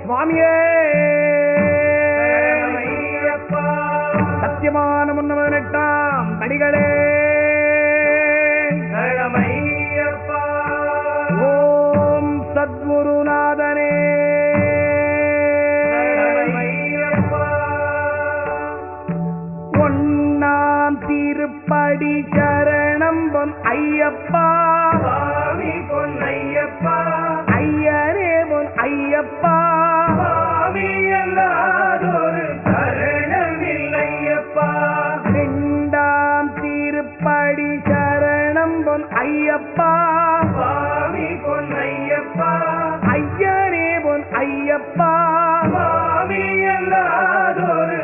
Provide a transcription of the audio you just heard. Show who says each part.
Speaker 1: சுவாமியே சத்தியமான முன்னவன் 8ஆம் படிகளே ஓம் சத்குருநாதனே ஒன்னாம் திருப்படி சரணம் பொன் ஐயப்பா பொன்னையப்பா ஐயரே பொன் ஐயப்பா எல்லாதொரு சரணம் இல்லையப்பா 2ஆம் திருப்படி சரணம் பொன் ஐயப்பா பொன்னையப்பா ஐயரே பொன் ஐயப்பா எல்லாதொரு